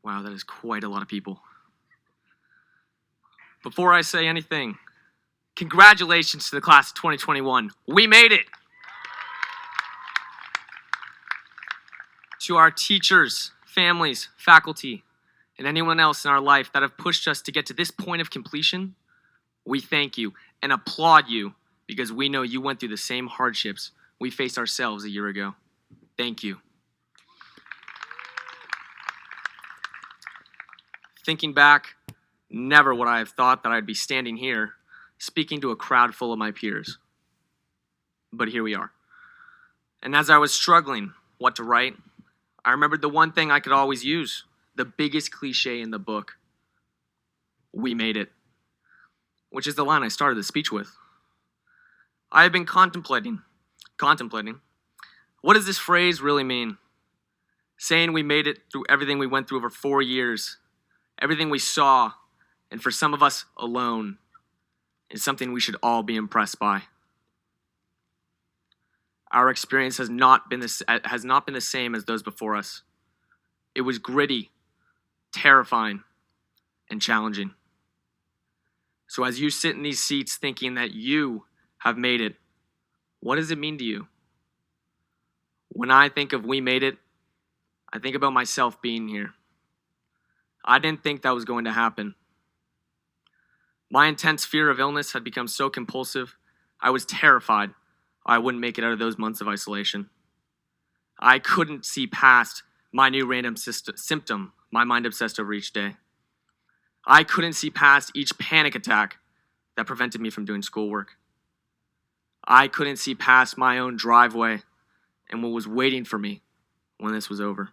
Wow, that is quite a lot of people. Before I say anything, congratulations to the class of 2021. We made it! To our teachers, families, faculty, and anyone else in our life that have pushed us to get to this point of completion, we thank you and applaud you because we know you went through the same hardships we faced ourselves a year ago. Thank you. Thinking back, never would I have thought that I'd be standing here speaking to a crowd full of my peers. But here we are. And as I was struggling what to write, I remembered the one thing I could always use, the biggest cliche in the book. We made it. Which is the line I started the speech with. I have been contemplating. What does this phrase really mean? Saying we made it through everything we went through over 4 years, everything we saw, and for some of us alone, is something we should all be impressed by. Our experience has not been the same as those before us. It was gritty, terrifying, and challenging. So as you sit in these seats thinking that you have made it, what does it mean to you? When I think of we made it, I think about myself being here. I didn't think that was going to happen. My intense fear of illness had become so compulsive, I was terrified I wouldn't make it out of those months of isolation. I couldn't see past my new random symptom my mind obsessed over each day. I couldn't see past each panic attack that prevented me from doing schoolwork. I couldn't see past my own driveway and what was waiting for me when this was over.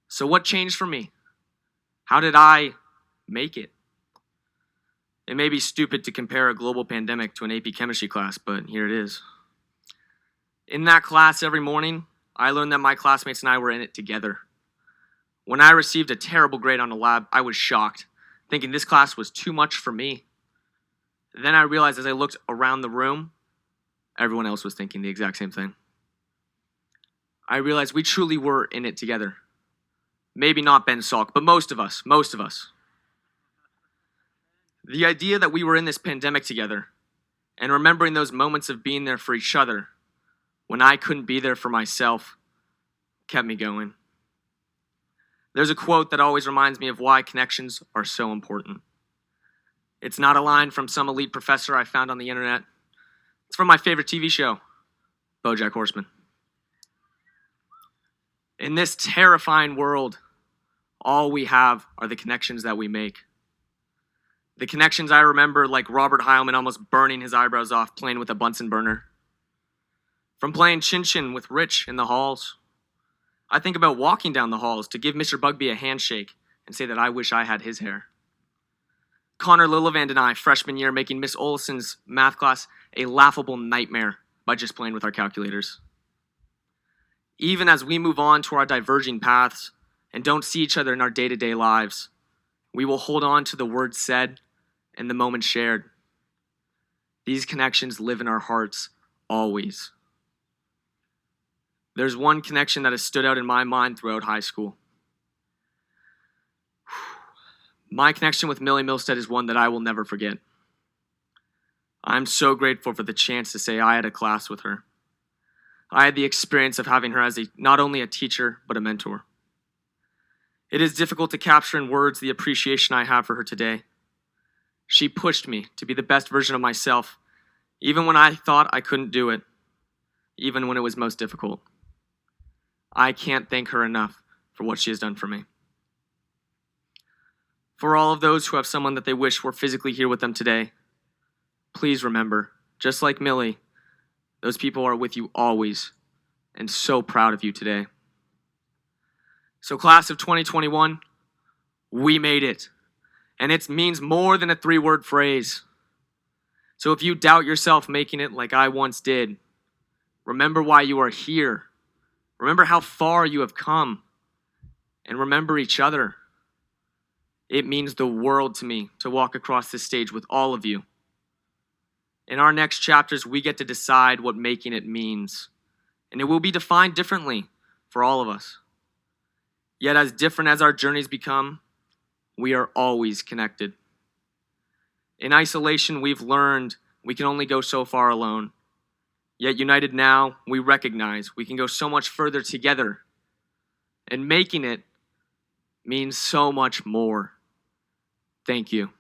So what changed for me? How did I make it? It may be stupid to compare a global pandemic to an AP chemistry class, but here it is. In that class every morning, I learned that my classmates and I were in it together. When I received a terrible grade on a lab, I was shocked, thinking this class was too much for me. Then I realized as I looked around the room, everyone else was thinking the exact same thing. I realized we truly were in it together. Maybe not Ben Salk, but most of us. The idea that we were in this pandemic together and remembering those moments of being there for each other when I couldn't be there for myself kept me going. There's a quote that always reminds me of why connections are so important. It's not a line from some elite professor I found on the internet. It's from my favorite TV show, BoJack Horseman. In this terrifying world, all we have are the connections that we make. The connections I remember, like Robert Heilman almost burning his eyebrows off playing with a Bunsen burner. From playing chin-chin with Rich in the halls. I think about walking down the halls to give Mr. Bugby a handshake and say that I wish I had his hair. Connor Lillivand and I, freshman year, making Miss Olson's math class a laughable nightmare by just playing with our calculators. Even as we move on to our diverging paths and don't see each other in our day-to-day lives, we will hold on to the words said and the moments shared. These connections live in our hearts always. There's one connection that has stood out in my mind throughout high school. My connection with Millie Milstead is one that I will never forget. I'm so grateful for the chance to say I had a class with her. I had the experience of having her as not only a teacher, but a mentor. It is difficult to capture in words the appreciation I have for her today. She pushed me to be the best version of myself, even when I thought I couldn't do it, even when it was most difficult. I can't thank her enough for what she has done for me. For all of those who have someone that they wish were physically here with them today, please remember, just like Millie, those people are with you always and so proud of you today. So class of 2021, we made it. And it means more than a 3-word phrase. So if you doubt yourself making it like I once did, remember why you are here. Remember how far you have come. And remember each other. It means the world to me to walk across this stage with all of you. In our next chapters, we get to decide what making it means. And it will be defined differently for all of us. Yet as different as our journeys become, we are always connected. In isolation, we've learned we can only go so far alone. Yet united now, we recognize we can go so much further together. And making it means so much more. Thank you.